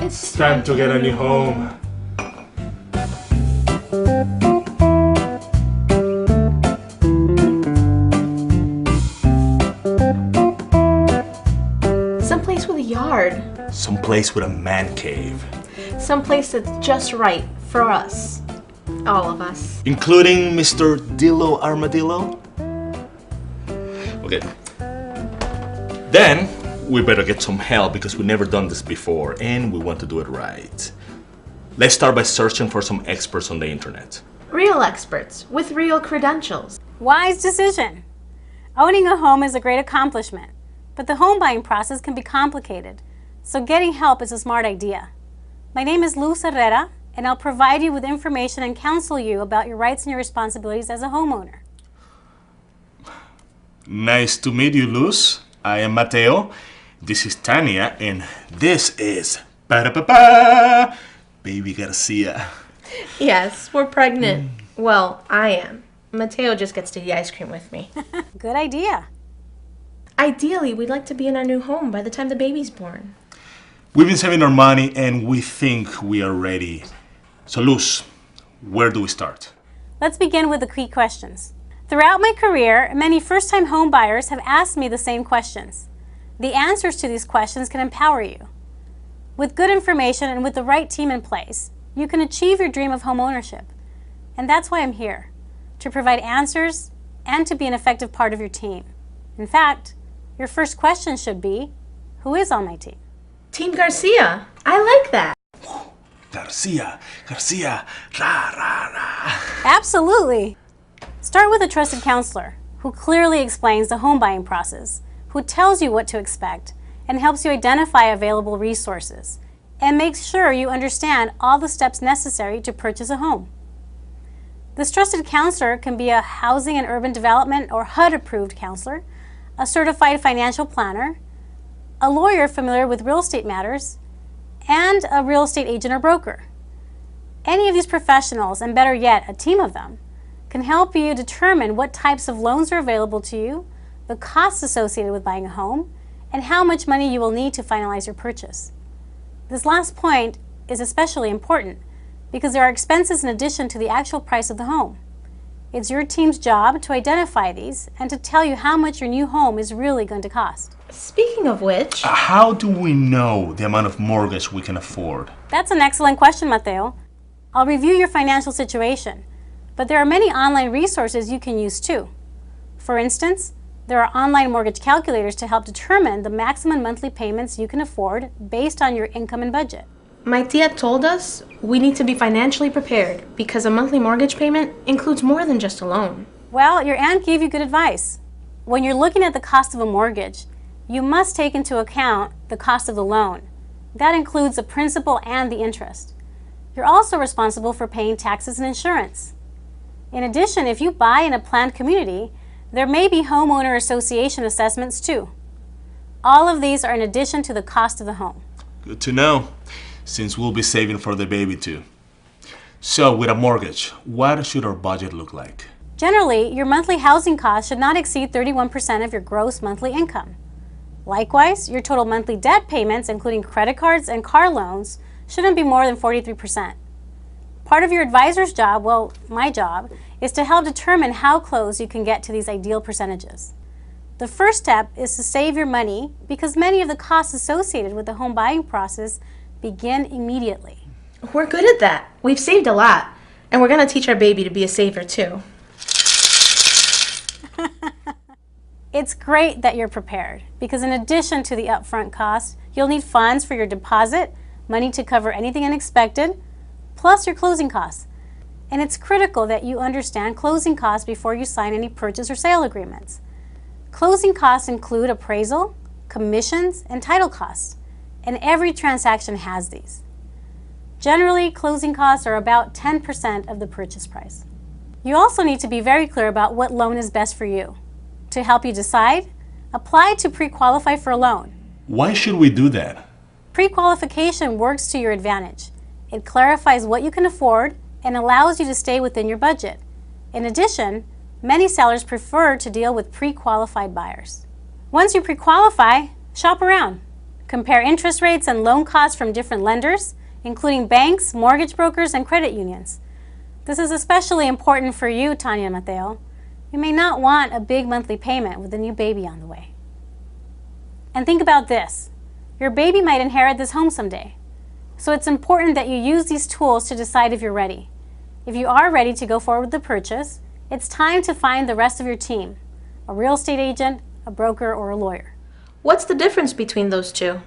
It's time to get a new home. Someplace with a yard. Someplace with a man cave. Someplace that's just right for us. All of us. Including Mr. Dillo Armadillo? Okay. Then, we better get some help because we've never done this before and we want to do it right. Let's start by searching for some experts on the internet. Real experts with real credentials. Wise decision. Owning a home is a great accomplishment, but the home buying process can be complicated, so getting help is a smart idea. My name is Luz Herrera, and I'll provide you with information and counsel you about your rights and your responsibilities as a homeowner. Nice to meet you, Luz. I am Mateo. This is Tania, and this is Baby Garcia. Yes, we're pregnant. Well, I am. Mateo just gets to eat ice cream with me. Good idea. Ideally, we'd like to be in our new home by the time the baby's born. We've been saving our money and we think we are ready. So Luz, where do we start? Let's begin with the key questions. Throughout my career, many first-time home buyers have asked me the same questions. The answers to these questions can empower you. With good information and with the right team in place, you can achieve your dream of home ownership. And that's why I'm here, to provide answers and to be an effective part of your team. In fact, your first question should be, who is on my team? Team Garcia. I like that. Garcia, rah, rah, rah. Absolutely. Start with a trusted counselor who clearly explains the home buying process, who tells you what to expect, and helps you identify available resources, and makes sure you understand all the steps necessary to purchase a home. This trusted counselor can be a housing and urban development or HUD-approved counselor, a certified financial planner, a lawyer familiar with real estate matters, and a real estate agent or broker. Any of these professionals, and better yet, a team of them, can help you determine what types of loans are available to you, the costs associated with buying a home, and how much money you will need to finalize your purchase. This last point is especially important because there are expenses in addition to the actual price of the home. It's your team's job to identify these and to tell you how much your new home is really going to cost. Speaking of which... How do we know the amount of mortgage we can afford? That's an excellent question, Mateo. I'll review your financial situation, but there are many online resources you can use too. For instance, there are online mortgage calculators to help determine the maximum monthly payments you can afford based on your income and budget. My tia told us we need to be financially prepared because a monthly mortgage payment includes more than just a loan. Well, your aunt gave you good advice. When you're looking at the cost of a mortgage, you must take into account the cost of the loan. That includes the principal and the interest. You're also responsible for paying taxes and insurance. In addition, if you buy in a planned community, there may be homeowner association assessments too. All of these are in addition to the cost of the home. Good to know, since we'll be saving for the baby too. So with a mortgage, what should our budget look like? Generally, your monthly housing costs should not exceed 31% of your gross monthly income. Likewise, your total monthly debt payments, including credit cards and car loans, shouldn't be more than 43%. Part of your advisor's job, well, my job, is to help determine how close you can get to these ideal percentages. The first step is to save your money because many of the costs associated with the home buying process begin immediately. We're good at that. We've saved a lot, and we're going to teach our baby to be a saver too. It's great that you're prepared because in addition to the upfront costs, you'll need funds for your deposit, money to cover anything unexpected, plus your closing costs. And it's critical that you understand closing costs before you sign any purchase or sale agreements. Closing costs include appraisal, commissions, and title costs, and every transaction has these. Generally, closing costs are about 10% of the purchase price. You also need to be very clear about what loan is best for you. To help you decide, apply to pre-qualify for a loan. Why should we do that? Pre-qualification works to your advantage. It clarifies what you can afford and allows you to stay within your budget. In addition, many sellers prefer to deal with pre-qualified buyers. Once you pre-qualify, shop around. Compare interest rates and loan costs from different lenders, including banks, mortgage brokers, and credit unions. This is especially important for you, Tanya and Mateo. You may not want a big monthly payment with a new baby on the way. And think about this. Your baby might inherit this home someday. So it's important that you use these tools to decide if you're ready. If you are ready to go forward with the purchase, it's time to find the rest of your team, a real estate agent, a broker, or a lawyer. What's the difference between those two?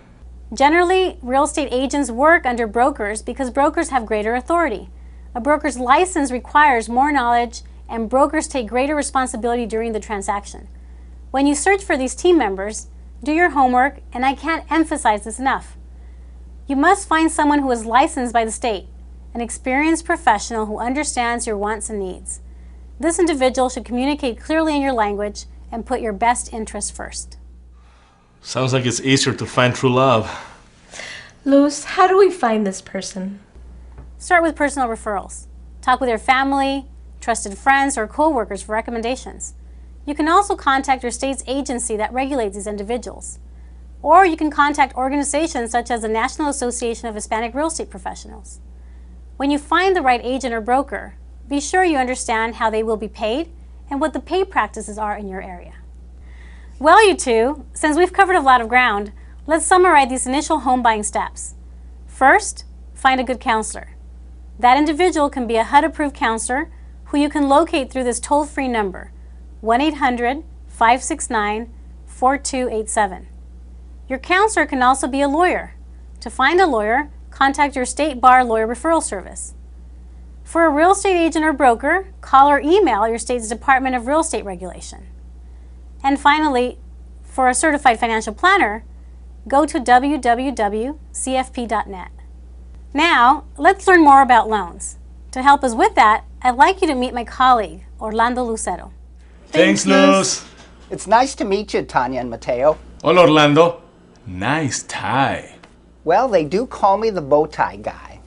Generally, real estate agents work under brokers because brokers have greater authority. A broker's license requires more knowledge, and brokers take greater responsibility during the transaction. When you search for these team members, do your homework, and I can't emphasize this enough. You must find someone who is licensed by the state, an experienced professional who understands your wants and needs. This individual should communicate clearly in your language and put your best interests first. Sounds like it's easier to find true love. Luz, how do we find this person? Start with personal referrals. Talk with your family, trusted friends, or co-workers for recommendations. You can also contact your state's agency that regulates these individuals. Or you can contact organizations such as the National Association of Hispanic Real Estate Professionals. When you find the right agent or broker, be sure you understand how they will be paid and what the pay practices are in your area. Well, you two, since we've covered a lot of ground, let's summarize these initial home buying steps. First, find a good counselor. That individual can be a HUD-approved counselor who you can locate through this toll-free number, 1-800-569-4287. Your counselor can also be a lawyer. To find a lawyer, contact your state bar lawyer referral service. For a real estate agent or broker, call or email your state's Department of Real Estate Regulation. And finally, for a certified financial planner, go to www.cfp.net. Now, let's learn more about loans. To help us with that, I'd like you to meet my colleague, Orlando Lucero. Thanks, Luz. It's nice to meet you, Tanya and Mateo. Hola, Orlando. Nice tie. Well, they do call me the bow tie guy.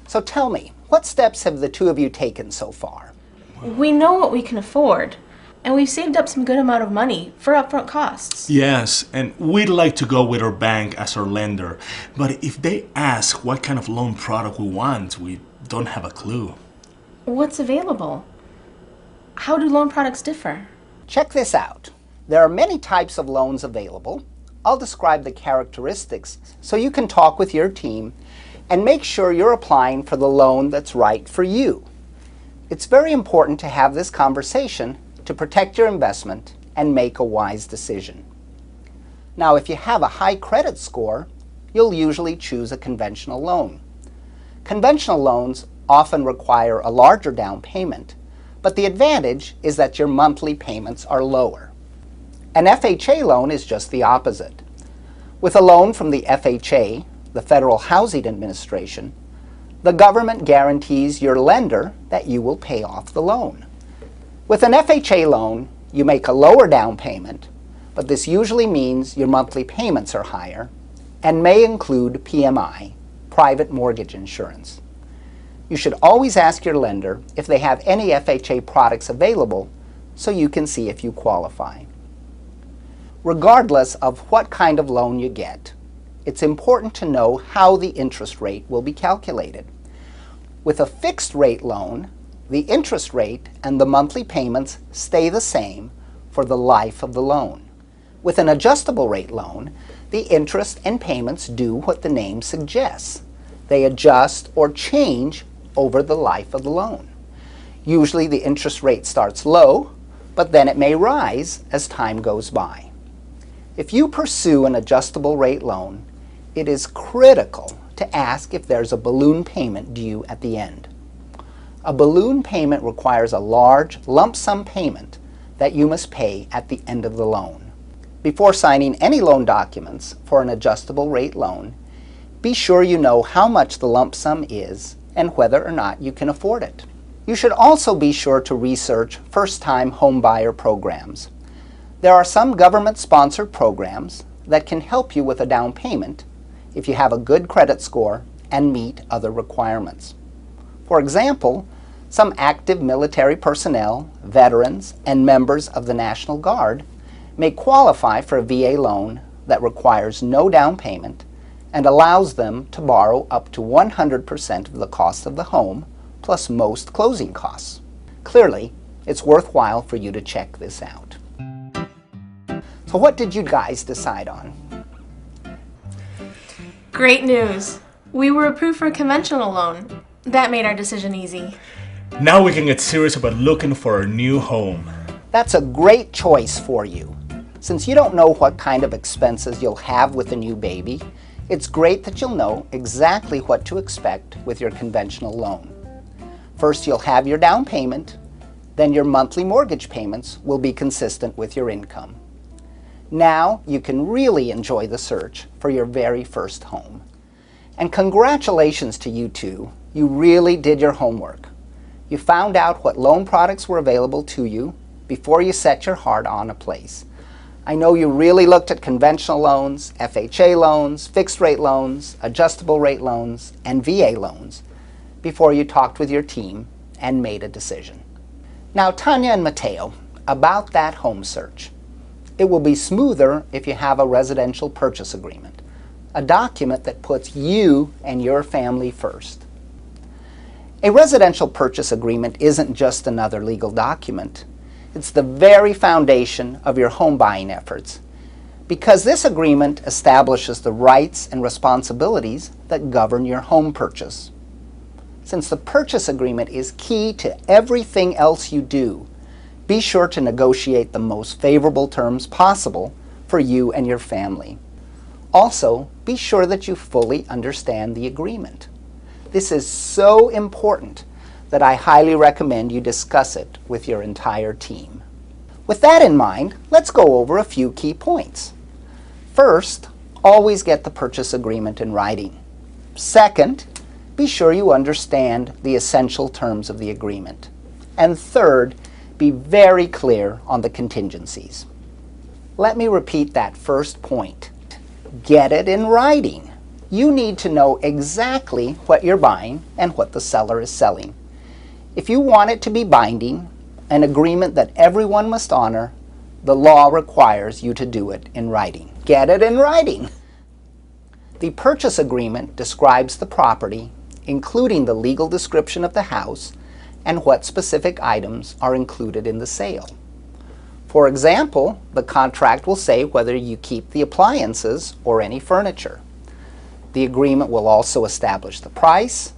So tell me, what steps have the two of you taken so far? We know what we can afford, and we've saved up some good amount of money for upfront costs. Yes, and we'd like to go with our bank as our lender. But if they ask what kind of loan product we want, we don't have a clue. What's available? How do loan products differ? Check this out. There are many types of loans available. I'll describe the characteristics so you can talk with your team and make sure you're applying for the loan that's right for you. It's very important to have this conversation to protect your investment and make a wise decision. Now, if you have a high credit score, you'll usually choose a conventional loan. Conventional loans often require a larger down payment, but the advantage is that your monthly payments are lower. An FHA loan is just the opposite. With a loan from the FHA, the Federal Housing Administration, the government guarantees your lender that you will pay off the loan. With an FHA loan, you make a lower down payment, but this usually means your monthly payments are higher and may include PMI, private mortgage insurance. You should always ask your lender if they have any FHA products available so you can see if you qualify. Regardless of what kind of loan you get, it's important to know how the interest rate will be calculated. With a fixed rate loan, the interest rate and the monthly payments stay the same for the life of the loan. With an adjustable rate loan, the interest and payments do what the name suggests. They adjust or change over the life of the loan. Usually the interest rate starts low, but then it may rise as time goes by. If you pursue an adjustable rate loan, it is critical to ask if there's a balloon payment due at the end. A balloon payment requires a large lump sum payment that you must pay at the end of the loan. Before signing any loan documents for an adjustable rate loan, be sure you know how much the lump sum is and whether or not you can afford it. You should also be sure to research first-time home buyer programs. There are some government-sponsored programs that can help you with a down payment if you have a good credit score and meet other requirements. For example, some active military personnel, veterans, and members of the National Guard may qualify for a VA loan that requires no down payment and allows them to borrow up to 100% of the cost of the home, plus most closing costs. Clearly, it's worthwhile for you to check this out. So what did you guys decide on? Great news. We were approved for a conventional loan. That made our decision easy. Now we can get serious about looking for a new home. That's a great choice for you. Since you don't know what kind of expenses you'll have with a new baby, it's great that you'll know exactly what to expect with your conventional loan. First, you'll have your down payment, then your monthly mortgage payments will be consistent with your income. Now you can really enjoy the search for your very first home. And congratulations to you two. You really did your homework. You found out what loan products were available to you before you set your heart on a place. I know you really looked at conventional loans, FHA loans, fixed rate loans, adjustable rate loans, and VA loans before you talked with your team and made a decision. Now, Tanya and Mateo, about that home search. It will be smoother if you have a residential purchase agreement, a document that puts you and your family first. A residential purchase agreement isn't just another legal document. It's the very foundation of your home buying efforts, because this agreement establishes the rights and responsibilities that govern your home purchase. Since the purchase agreement is key to everything else you do, be sure to negotiate the most favorable terms possible for you and your family. Also, be sure that you fully understand the agreement. This is so important that I highly recommend you discuss it with your entire team. With that in mind, let's go over a few key points. First, always get the purchase agreement in writing. Second, be sure you understand the essential terms of the agreement. And third, be very clear on the contingencies. Let me repeat that first point. Get it in writing. You need to know exactly what you're buying and what the seller is selling. If you want it to be binding, an agreement that everyone must honor, the law requires you to do it in writing. Get it in writing. The purchase agreement describes the property, including the legal description of the house and what specific items are included in the sale. For example, the contract will say whether you keep the appliances or any furniture. The agreement will also establish the price,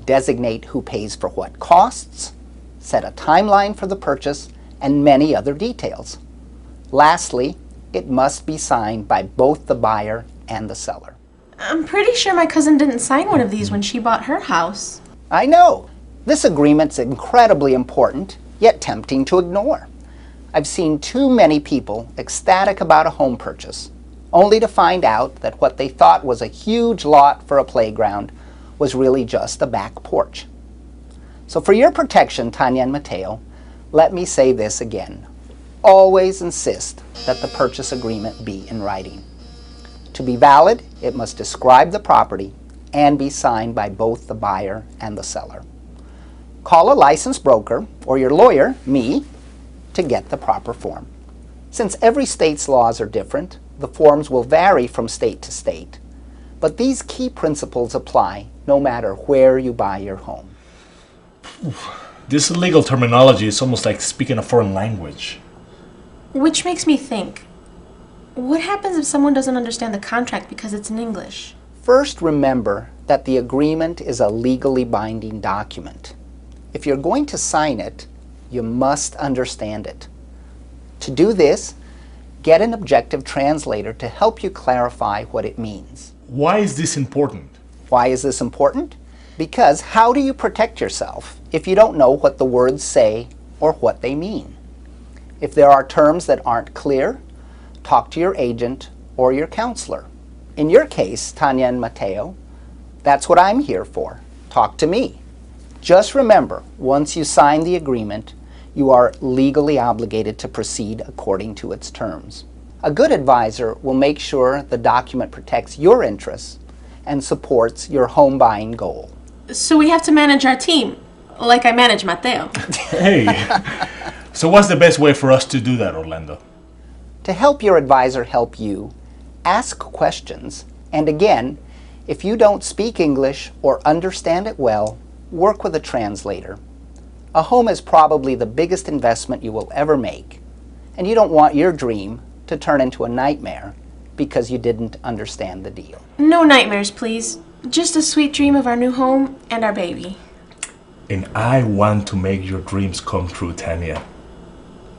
designate who pays for what costs, set a timeline for the purchase, and many other details. Lastly, it must be signed by both the buyer and the seller. I'm pretty sure my cousin didn't sign one of these when she bought her house. I know. This agreement's incredibly important, yet tempting to ignore. I've seen too many people ecstatic about a home purchase, only to find out that what they thought was a huge lot for a playground was really just a back porch. So for your protection, Tanya and Mateo, let me say this again. Always insist that the purchase agreement be in writing. To be valid, it must describe the property and be signed by both the buyer and the seller. Call a licensed broker or your lawyer, me, to get the proper form. Since every state's laws are different, the forms will vary from state to state. But these key principles apply no matter where you buy your home. This legal terminology is almost like speaking a foreign language. Which makes me think, what happens if someone doesn't understand the contract because it's in English? First, remember that the agreement is a legally binding document. If you're going to sign it, you must understand it. To do this, get an objective translator to help you clarify what it means. Why is this important? Why is this important? Because how do you protect yourself if you don't know what the words say or what they mean? If there are terms that aren't clear, talk to your agent or your counselor. In your case, Tanya and Mateo, that's what I'm here for. Talk to me. Just remember, once you sign the agreement, you are legally obligated to proceed according to its terms. A good advisor will make sure the document protects your interests and supports your home buying goal. So we have to manage our team, like I manage Mateo. Hey, so what's the best way for us to do that, Orlando? To help your advisor help you, Ask questions, and again, if you don't speak English or understand it well, work with a translator. A home is probably the biggest investment you will ever make, and you don't want your dream to turn into a nightmare because you didn't understand the deal. No nightmares, please. Just a sweet dream of our new home and our baby. And I want to make your dreams come true, Tanya.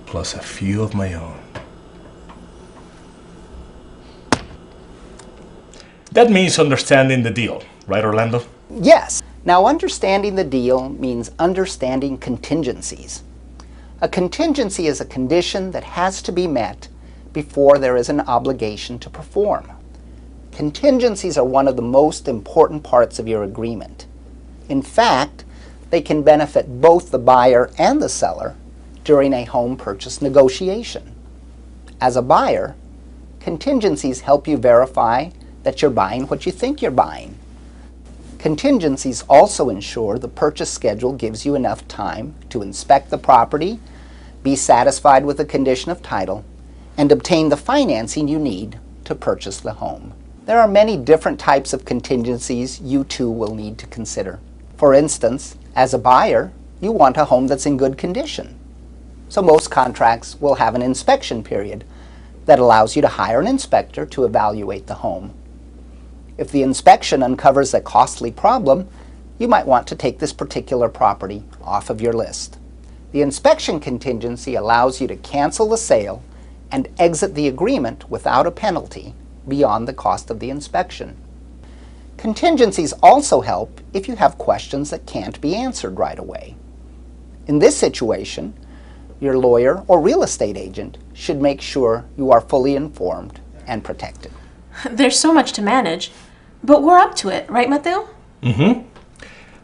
Plus a few of my own. That means understanding the deal, right, Orlando? Yes. Now, understanding the deal means understanding contingencies. A contingency is a condition that has to be met before there is an obligation to perform. Contingencies are one of the most important parts of your agreement. In fact, they can benefit both the buyer and the seller during a home purchase negotiation. As a buyer, contingencies help you verify that you're buying what you think you're buying. Contingencies also ensure the purchase schedule gives you enough time to inspect the property, be satisfied with the condition of title, and obtain the financing you need to purchase the home. There are many different types of contingencies you too will need to consider. For instance, as a buyer, you want a home that's in good condition. So most contracts will have an inspection period that allows you to hire an inspector to evaluate the home. If the inspection uncovers a costly problem, you might want to take this particular property off of your list. The inspection contingency allows you to cancel the sale and exit the agreement without a penalty beyond the cost of the inspection. Contingencies also help if you have questions that can't be answered right away. In this situation, your lawyer or real estate agent should make sure you are fully informed and protected. There's so much to manage, but we're up to it, right, Mateo? Mm-hmm.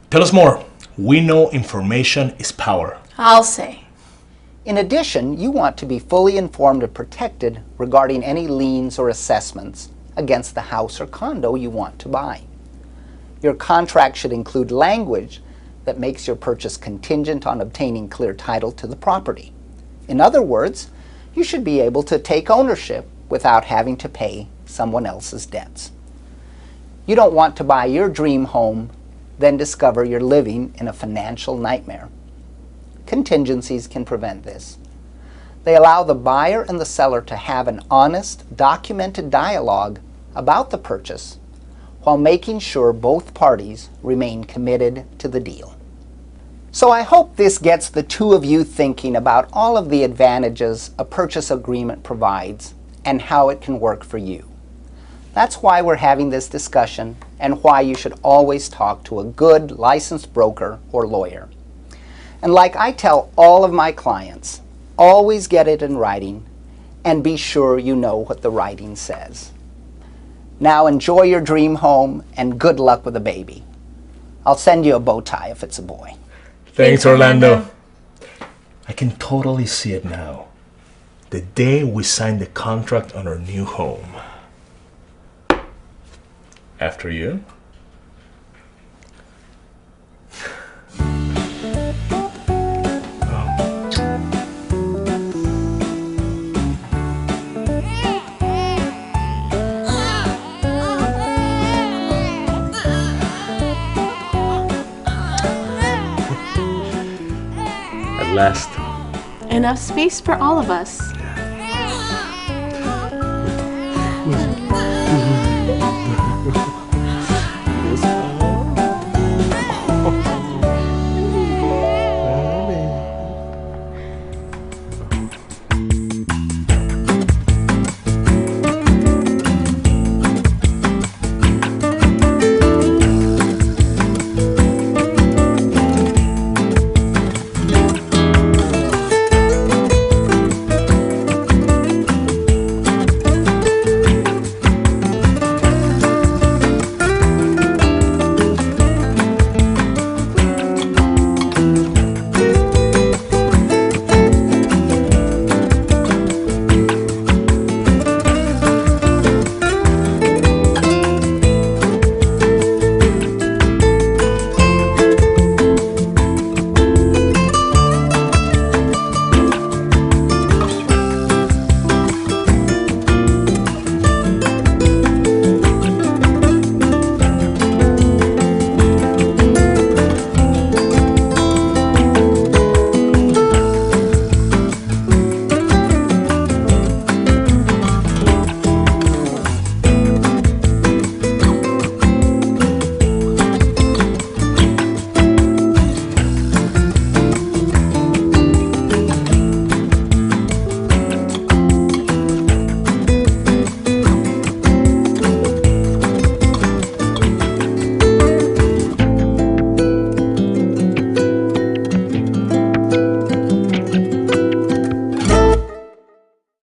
Tell us more. We know information is power. I'll say. In addition, you want to be fully informed and protected regarding any liens or assessments against the house or condo you want to buy. Your contract should include language that makes your purchase contingent on obtaining clear title to the property. In other words, you should be able to take ownership without having to pay someone else's debts. You don't want to buy your dream home, then discover you're living in a financial nightmare. Contingencies can prevent this. They allow the buyer and the seller to have an honest, documented dialogue about the purchase while making sure both parties remain committed to the deal. So I hope this gets the two of you thinking about all of the advantages a purchase agreement provides and how it can work for you. That's why we're having this discussion and why you should always talk to a good licensed broker or lawyer. And like I tell all of my clients, always get it in writing and be sure you know what the writing says. Now enjoy your dream home and good luck with the baby. I'll send you a bow tie if it's a boy. Thanks, Orlando. I can totally see it now. The day we sign the contract on our new home. After you. At last. Enough space for all of us.